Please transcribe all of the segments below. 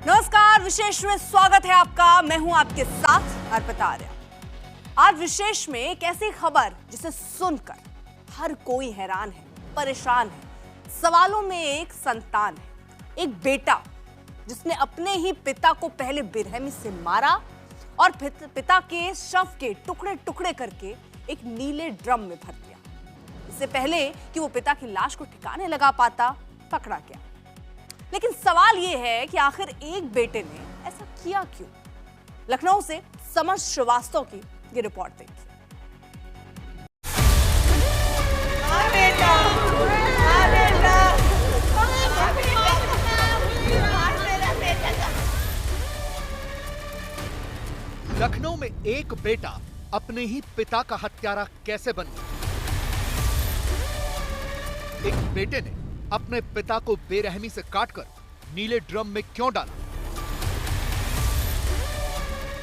नमस्कार, विशेष में स्वागत है आपका। मैं हूं आपके साथ अर्पिता आर्या। आज विशेष में एक ऐसी खबर जिसे सुनकर हर कोई हैरान है, परेशान है। सवालों में एक संतान है, एक बेटा जिसने अपने ही पिता को पहले बेरहमी से मारा और पिता के शव के टुकड़े टुकड़े करके एक नीले ड्रम में भर दिया। इससे पहले कि वो पिता की लाश को ठिकाने लगा पाता, पकड़ा गया। लेकिन सवाल यह है कि आखिर एक बेटे ने ऐसा किया क्यों? लखनऊ से समर श्रीवास्तव की ये रिपोर्ट देखिए। लखनऊ में एक बेटा अपने ही पिता का हत्यारा कैसे बन गया? एक बेटे ने अपने पिता को बेरहमी से काटकर नीले ड्रम में क्यों डाला?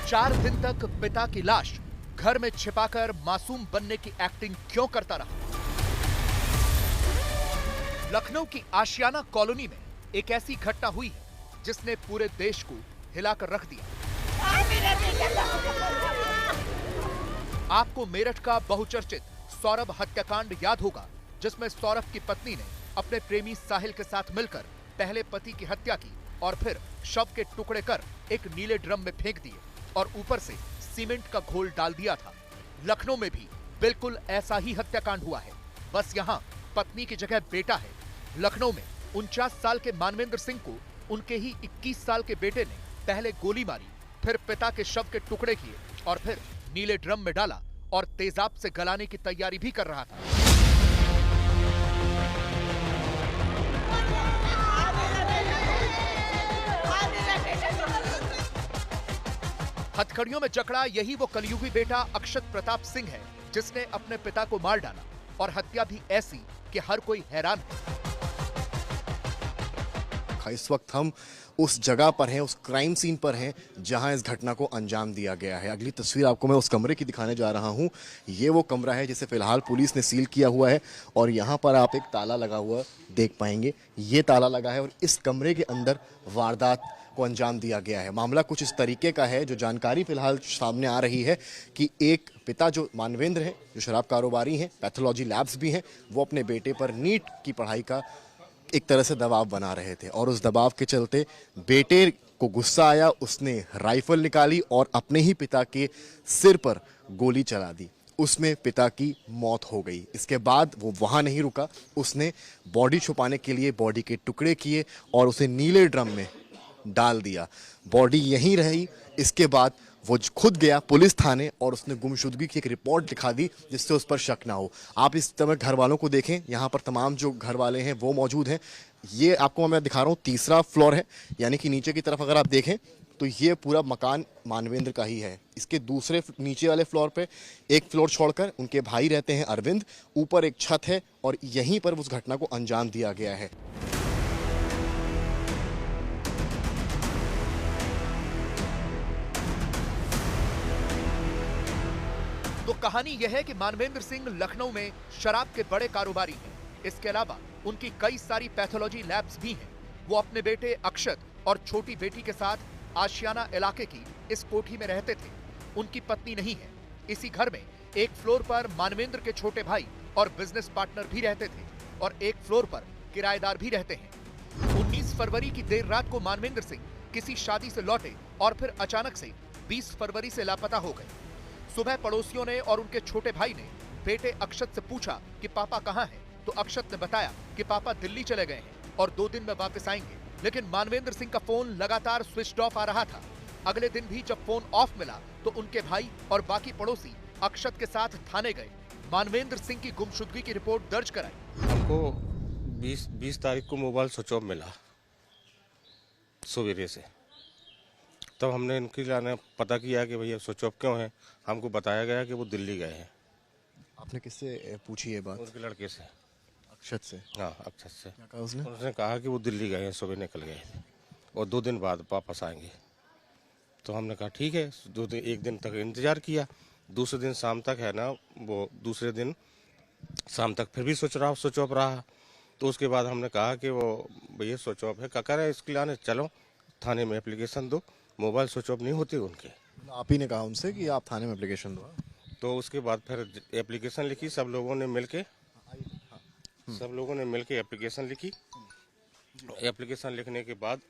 4 दिन तक पिता की लाश घर में छिपाकर मासूम बनने की एक्टिंग क्यों करता रहा? लखनऊ की आशियाना कॉलोनी में एक ऐसी घटना हुई है जिसने पूरे देश को हिलाकर रख दिया। आपको मेरठ का बहुचर्चित सौरभ हत्याकांड याद होगा, जिसमें सौरभ की पत्नी ने अपने प्रेमी साहिल के साथ मिलकर पहले पति की हत्या की और फिर शव के टुकड़े कर एक नीले ड्रम में फेंक दिए और ऊपर से सीमेंट का घोल डाल दिया था। लखनऊ में भी बिल्कुल ऐसा ही हत्याकांड हुआ है, बस यहाँ पत्नी की जगह बेटा है। लखनऊ में 49 साल के मानवेंद्र सिंह को उनके ही 21 साल के बेटे ने पहले गोली मारी, फिर पिता के शव के टुकड़े किए और फिर नीले ड्रम में डाला और तेजाब से गलाने की तैयारी भी कर रहा था। हथकड़ियों में जकड़ा यही वो कलयुगी बेटा अक्षत प्रताप सिंह है, जिसने अपने पिता को मार डाला और हत्या भी ऐसी कि हर कोई हैरान है। इस वक्त हम उस जगह पर हैं, उस क्राइम सीन पर हैं जहां इस घटना को अंजाम दिया गया है। अगली तस्वीर आपको मैं उस कमरे की दिखाने जा रहा हूं। ये वो कमरा है जिसे फिलहाल पुलिस ने सील किया हुआ है और यहां पर आप एक ताला लगा हुआ देख पाएंगे। ये ताला लगा है और इस कमरे के अंदर वारदात को अंजाम दिया गया है। मामला कुछ इस तरीके का है, जो जानकारी फिलहाल सामने आ रही है कि एक पिता जो मानवेंद्र हैं, जो शराब कारोबारी हैं, पैथोलॉजी लैब्स भी हैं, वो अपने बेटे पर नीट की पढ़ाई का एक तरह से दबाव बना रहे थे और उस दबाव के चलते बेटे को गुस्सा आया, उसने राइफल निकाली और अपने ही पिता के सिर पर गोली चला दी। उसमें पिता की मौत हो गई। इसके बाद वो वहाँ नहीं रुका, उसने बॉडी छुपाने के लिए बॉडी के टुकड़े किए और उसे नीले ड्रम में डाल दिया। बॉडी यहीं रही। इसके बाद वो खुद गया पुलिस थाने और उसने गुमशुदगी की एक रिपोर्ट दिखा दी, जिससे उस पर शक ना हो। आप इस तरह घर वालों को देखें, यहाँ पर तमाम जो घर वाले हैं वो मौजूद हैं। ये आपको मैं दिखा रहा हूँ, तीसरा फ्लोर है, यानी कि नीचे की तरफ अगर आप देखें तो ये पूरा मकान मानवेंद्र का ही है। इसके दूसरे नीचे वाले फ्लोर पे एक फ्लोर छोड़कर उनके भाई रहते हैं अरविंद, ऊपर एक छत है और यहीं पर उस घटना को अंजाम दिया गया है। तो कहानी यह है कि मानवेंद्र सिंह लखनऊ में शराब के बड़े कारोबारी हैं। इसके अलावा उनकी कई सारी पैथोलॉजी लैब्स भी हैं। वो अपने बेटे अक्षत और छोटी बेटी के साथ आशियाना इलाके की इस कोठी में रहते थे। उनकी पत्नी नहीं है। इसी घर में एक फ्लोर पर मानवेंद्र के छोटे भाई और बिजनेस पार्टनर भी रहते थे और एक फ्लोर पर किराएदार भी रहते हैं। 19 फरवरी की देर रात को मानवेंद्र सिंह किसी शादी से लौटे और फिर अचानक से 20 फरवरी से लापता हो गए। सुबह पड़ोसियों ने और उनके छोटे भाई ने बेटे अक्षत से पूछा कि पापा कहाँ हैं, तो अक्षत ने बताया कि पापा दिल्ली चले गए हैं और 2 दिन में वापस आएंगे। लेकिन मानवेंद्र सिंह का फोन लगातार स्विच ऑफ आ रहा था। अगले दिन भी जब फोन ऑफ मिला तो उनके भाई और बाकी पड़ोसी अक्षत के साथ थाने गए, मानवेंद्र सिंह की गुमशुदगी की रिपोर्ट दर्ज कराई। हमको 20 तारीख को मोबाइल स्विच ऑफ मिला सवेरे से। तब हमने इनके लाने पता किया कि भैया स्विच ऑफ क्यों है। हमको बताया गया कि वो दिल्ली गए हैं। आपने किससे पूछी ये बात? उनके लड़के से, अक्षत से। हाँ, अक्षत से। क्या कहा उसने? उसने कहा कि वो दिल्ली गए हैं, सुबह निकल गए थे और 2 दिन बाद वापस आएंगे। तो हमने कहा ठीक है। 1 दिन तक इंतजार किया। दूसरे दिन शाम तक है ना, वो दूसरे दिन शाम तक फिर भी स्विच ऑफ रहा। तो उसके बाद हमने कहा कि वो भैया स्विच ऑफ है, क्या करें इसके लाने चलो। थाने में एप्लीकेशन दो, मोबाइल स्विच ऑफ नहीं होते उनके। आप ही ने कहा उनसे कि आप थाने में एप्लीकेशन दो? तो उसके बाद फिर एप्लीकेशन लिखी, सब लोगों ने मिलके एप्लीकेशन लिखी। एप्लीकेशन लिखने के बाद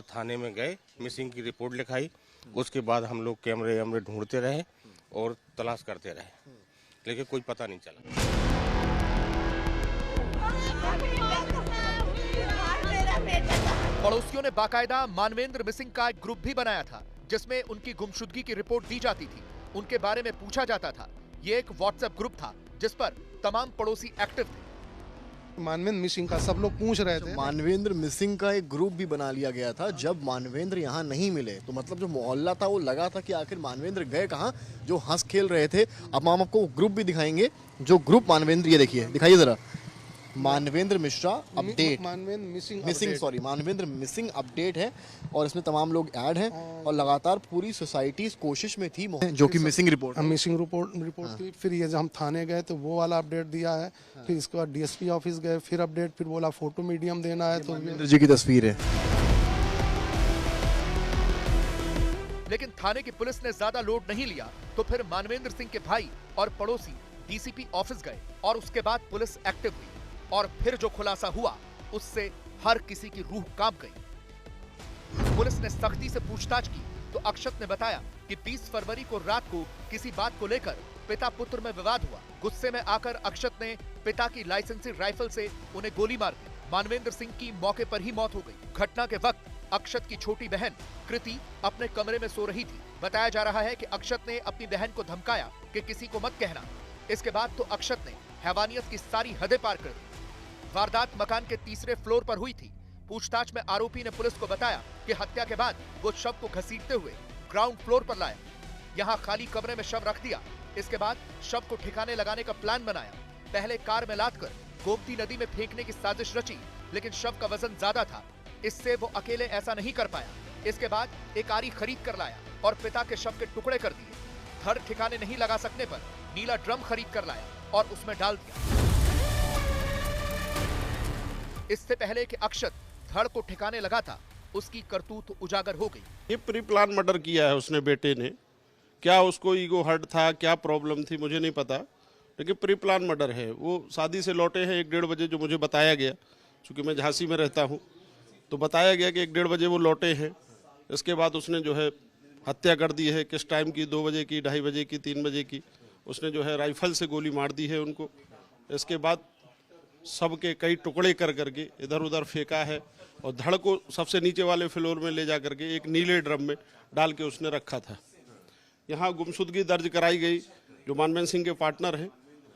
थाने में गए, मिसिंग की रिपोर्ट लिखाई। उसके बाद हम लोग कैमरे ढूंढते रहे और तलाश करते रहे, लेकिन कोई पता नहीं चला। पड़ोसियों ने बाकायदा मानवेंद्र मिसिंग का एक ग्रुप भी बनाया था, जिसमें उनकी गुमशुदगी की रिपोर्ट दी जाती थी, उनके बारे में पूछा जाता था। ये एक व्हाट्सएप ग्रुप था जिस पर तमाम पड़ोसी एक्टिव थे। मानवेंद्र मिसिंग का सब लोग पूछ रहे थे। मानवेंद्र मिसिंग का एक ग्रुप भी बना लिया गया था। जब मानवेंद्र यहाँ नहीं मिले तो मतलब जो मोहल्ला था वो लगा था कि आखिर मानवेंद्र गए कहाँ, जो हंस खेल रहे थे। अब हम आपको ग्रुप भी दिखाएंगे, जो ग्रुप मानवेंद्र, ये देखिए, दिखाइए जरा, Manvendra Mishra update, Manvendra missing update है। और इसमें तमाम लोग ऐड हैं और लगातार पूरी सोसाइटी इस कोशिश में थी जो कि मिसिंग रिपोर्ट थी। फिर ये जब हम थाने गए तो वो वाला अपडेट दिया है। फिर इसके बाद डीएसपी ऑफिस गए, फिर अपडेट, फिर बोला फोटो मीडियम देना है। तो मानवेंद्र जी की तस्वीर है। लेकिन थाने की पुलिस ने ज्यादा लोड नहीं लिया तो फिर मानवेंद्र सिंह के भाई और पड़ोसी डीसीपी ऑफिस गए और उसके बाद पुलिस एक्टिव हुई। और फिर जो खुलासा हुआ उससे हर किसी की रूह कांप गई। पुलिस ने सख्ती से पूछताछ की तो अक्षत ने बताया कि 20 फरवरी को रात को किसी बात को लेकर पिता पुत्र में विवाद हुआ। गुस्से में आकर अक्षत ने पिता की लाइसेंसी राइफल से उन्हें गोली मार दी। मानवेंद्र सिंह की मौके पर ही मौत हो गई। घटना के वक्त अक्षत की छोटी बहन कृति अपने कमरे में सो रही थी। बताया जा रहा है कि अक्षत ने अपनी बहन को धमकाया कि किसी को मत कहना। इसके बाद तो अक्षत ने हैवानियत की सारी हदें पार कर दी। वारदात मकान के तीसरे फ्लोर पर हुई थी। पूछताछ में आरोपी ने पुलिस को बताया कि हत्या के बाद वो शव को घसीटते हुए ग्राउंड फ्लोर पर लाया, यहाँ खाली कमरे में शव रख दिया। इसके बाद शव को ठिकाने लगाने का प्लान बनाया। पहले कार में लादकर गोमती नदी में फेंकने की साजिश रची, लेकिन शव का वजन ज्यादा था, इससे वो अकेले ऐसा नहीं कर पाया। इसके बाद एक आरी खरीद कर लाया और पिता के शव के टुकड़े कर दिए। धड़ ठिकाने नहीं लगा सकने पर नीला ड्रम खरीद कर लाया और उसमें डाल दिया। इससे पहले कि अक्षत धड़ को ठिकाने लगा था, उसकी करतूत उजागर हो गई। ये प्री प्लान मर्डर किया है उसने बेटे ने। क्या उसको ईगो हर्ट था, क्या प्रॉब्लम थी, मुझे नहीं पता, लेकिन प्री प्लान मर्डर है। वो शादी से लौटे हैं 1-1:30 बजे, जो मुझे बताया गया, क्योंकि मैं झांसी में रहता हूँ, तो बताया गया कि 1-1:30 बजे वो लौटे हैं। इसके बाद उसने जो है हत्या कर दी है। किस टाइम की, 2 बजे की, 2:30 बजे की, 3 बजे की, उसने जो है राइफल से गोली मार दी है उनको। इसके बाद सबके कई टुकड़े कर करके इधर उधर फेंका है और धड़ को सबसे नीचे वाले फ्लोर में ले जा करके एक नीले ड्रम में डाल के उसने रखा था। यहाँ गुमशुदगी दर्ज कराई गई। जो मानवेंद्र सिंह के पार्टनर हैं,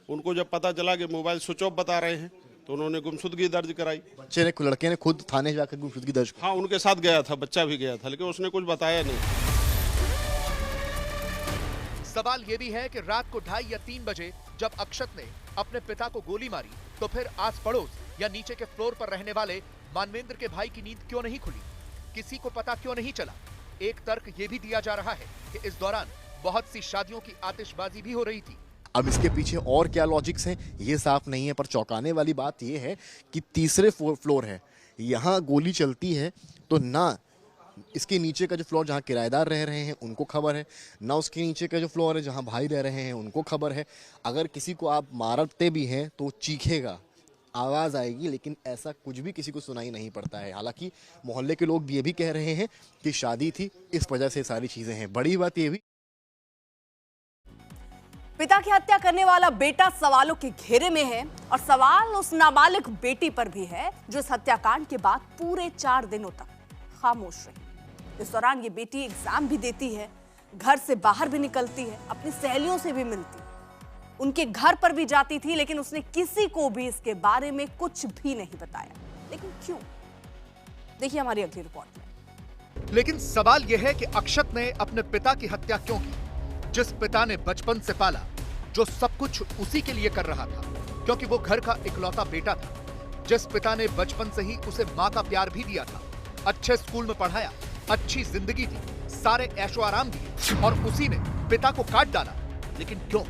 उनको जब पता चला कि मोबाइल स्विच ऑफ बता रहे हैं तो उन्होंने गुमशुदगी दर्ज कराई। लड़के ने खुद थाने जाकर गुमशुदगी दर्ज? हाँ, उनके साथ गया था, बच्चा भी गया था, लेकिन उसने कुछ बताया नहीं। सवाल ये भी है कि रात को 2:30 या 3 बजे जब अक्षत ने अपने पिता को गोली मारी तो फिर आस पड़ोस या नीचे के फ्लोर पर रहने वाले मानवेंद्र के भाई की नींद क्यों नहीं खुली, किसी को पता क्यों नहीं चला। एक तर्क ये भी दिया जा रहा है कि इस दौरान बहुत सी शादियों की आतिशबाजी भी हो रही थी। अब इसके पीछे और क्या लॉजिक्स हैं ये साफ नहीं है, पर चौंकाने वाली बात ये है कि तीसरे फ्लोर है, यहाँ गोली चलती है तो ना इसके नीचे का जो फ्लोर जहाँ किराएदार रह रहे हैं उनको खबर है, ना उसके नीचे का जो फ्लोर है जहाँ भाई रह रहे हैं उनको खबर है। अगर किसी को आप मारते भी हैं तो चीखेगा, आवाज़ आएगी, लेकिन ऐसा कुछ भी किसी को सुनाई नहीं पड़ता है। हालांकि मोहल्ले के लोग ये भी कह रहे हैं कि शादी थी, इस वजह से सारी चीज़ें हैं। बड़ी बात ये भी, पिता की हत्या करने वाला बेटा सवालों के घेरे में है और सवाल उस नाबालिग बेटी पर भी है जो इस हत्याकांड के बाद पूरे 4 दिनों तक खामोश रही। इस दौरान ये बेटी एग्जाम भी देती है, घर से बाहर भी निकलती है, अपनी सहेलियों से भी मिलती, उनके घर पर भी जाती थी, लेकिन उसने किसी को भी इसके बारे में कुछ भी नहीं बताया। लेकिन क्यों? देखिए हमारी अगली रिपोर्ट में। लेकिन सवाल यह है कि अक्षत ने अपने पिता की हत्या क्यों की, जिस पिता ने बचपन से पाला, जो सब कुछ उसी के लिए कर रहा था, क्योंकि वो घर का इकलौता बेटा था, जिस पिता ने बचपन से ही उसे माँ का प्यार भी दिया था, अच्छे स्कूल में पढ़ाया, अच्छी जिंदगी दी, सारे ऐशो आराम दिए, और उसी ने पिता को काट डाला। लेकिन क्यों?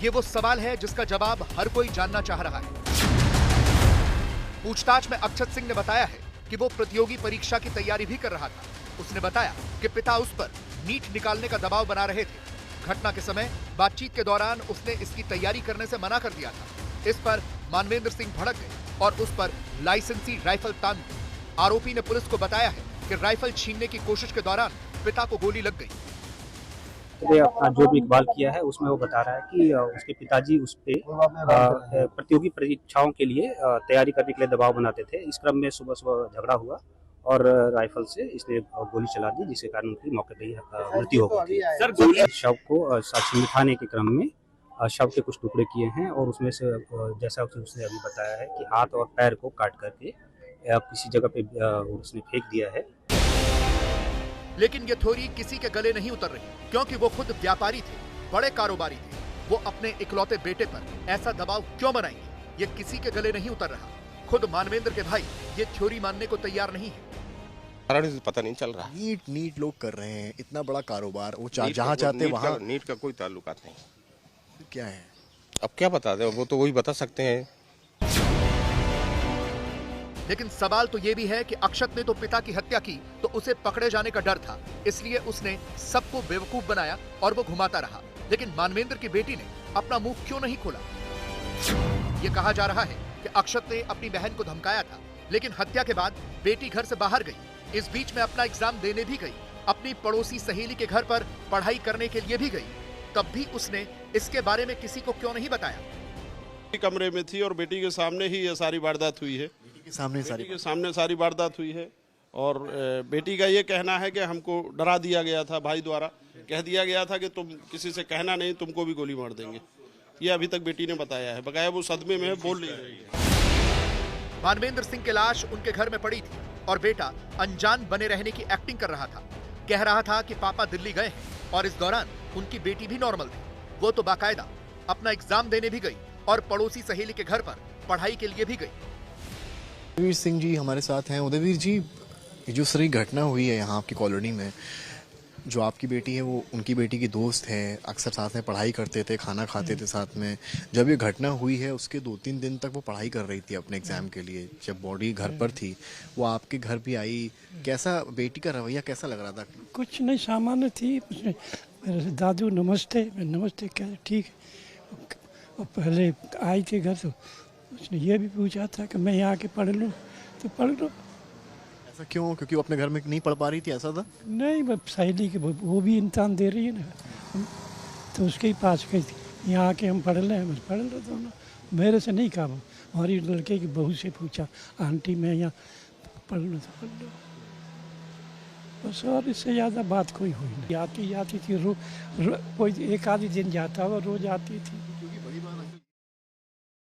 ये वो सवाल है जिसका जवाब हर कोई जानना चाह रहा है। पूछताछ में अक्षत सिंह ने बताया है कि वो प्रतियोगी परीक्षा की तैयारी भी कर रहा था। उसने बताया कि पिता उस पर नीट निकालने का दबाव बना रहे थे। घटना के समय बातचीत के दौरान उसने इसकी तैयारी करने से मना कर दिया था। इस पर मानवेंद्र सिंह भड़क गए और उस पर लाइसेंसी राइफल तान दी। आरोपी ने पुलिस को बताया है कि राइफल छीनने की कोशिश के दौरान पिता को गोली लग गई। अपना जो भी इकबाल किया है उसमें वो बता रहा है कि उसके पिताजी उस पे प्रतियोगी परीक्षाओं के लिए तैयारी करने के लिए दबाव बनाते थे। इस क्रम में सुबह सुबह झगड़ा हुआ और राइफल से इसने गोली चला दी, जिसके कारण उनकी मौके पर ही मृत्यु हो गई। शव को साक्ष्य मिटाने के क्रम में शव के कुछ टुकड़े किए हैं और उसमें से जैसा उसने अभी बताया है कि हाथ और पैर को काट करके किसी जगह पे उसने फेंक दिया है। लेकिन ये थ्योरी किसी के गले नहीं उतर रही, क्योंकि वो खुद व्यापारी थे, बड़े कारोबारी थे। वो अपने इकलौते बेटे पर ऐसा दबाव क्यों बनाएंगे, ये किसी के गले नहीं उतर रहा। खुद मानवेंद्र के भाई ये थ्योरी मानने को तैयार नहीं है। पता नहीं चल रहा। नीट लोग कर रहे हैं, इतना बड़ा कारोबार, वो जहाँ चाहते वहाँ। नीट का कोई ताल्लुकात नहीं। क्या है अब क्या बता दे, वो तो वही बता सकते हैं। लेकिन सवाल तो ये भी है कि अक्षत ने तो पिता की हत्या की तो उसे पकड़े जाने का डर था, इसलिए उसने सबको बेवकूफ बनाया और वो घुमाता रहा। लेकिन मानवेंद्र की बेटी ने अपना मुंह क्यों नहीं खोला? ये कहा जा रहा है कि अक्षत ने अपनी बहन को धमकाया था, लेकिन हत्या के बाद बेटी घर से बाहर गई। इस बीच में अपना एग्जाम देने भी गई, अपनी पड़ोसी सहेली के घर पर पढ़ाई करने के लिए भी गई। तब भी उसने इसके बारे में किसी को क्यों नहीं बताया? कमरे में थी और बेटी के सामने ही ये सारी वारदात हुई है। सामने सारी वारदात हुई है और बेटी का ये कहना है कि हमको डरा दिया गया था, भाई द्वारा कह दिया गया था कि तुम किसी से कहना नहीं, तुमको भी गोली मार देंगे। ये अभी तक बेटी ने बताया है, बकाया वो सदमे में है, बोल नहीं रही है। मानवेंद्र सिंह की लाश उनके घर में पड़ी थी और बेटा अनजान बने रहने की एक्टिंग कर रहा था। कह रहा था कि पापा दिल्ली गए हैं और इस दौरान उनकी बेटी भी नॉर्मल थी। वो तो बाकायदा अपना एग्जाम देने भी गई और पड़ोसी सहेली के घर पर पढ़ाई के लिए भी गई। उदयवीर सिंह जी हमारे साथ हैं। उदयवीर जी, ये जो सारी घटना हुई है यहाँ आपकी कॉलोनी में, जो आपकी बेटी है वो उनकी बेटी की दोस्त है, अक्सर साथ में पढ़ाई करते थे, खाना खाते थे साथ में। जब ये घटना हुई है उसके 2-3 दिन तक वो पढ़ाई कर रही थी अपने एग्जाम के लिए। जब बॉडी घर पर थी वो आपके घर भी आई, कैसा बेटी का रवैया कैसा लग रहा था? कुछ नहीं, सामान्य थी। उसने मेरे दादू नमस्ते, मैं नमस्ते कह ठीक है। और पहले आई थी घर तो उसने ये भी पूछा था कि मैं यहाँ आके पढ़ लूँ, तो पढ़ लो। ऐसा क्यों? क्योंकि वो अपने घर में नहीं पढ़ पा रही थी, ऐसा था? नहीं, वो सहेली के वो भी इम्तहान दे रही है ना, तो उसके ही पास गई थी, यहाँ आके हम पढ़ लें, बस पढ़ लो दोनों। मेरे से नहीं कहा, वो हमारी लड़के की बहू से पूछा, आंटी मैं यहाँ पढ़ लो तो पढ़ लो, बस। और इससे ज़्यादा बात कोई हुई नहीं। आती थी कोई एक आधी दिन जाता हुआ, रोज आती थी।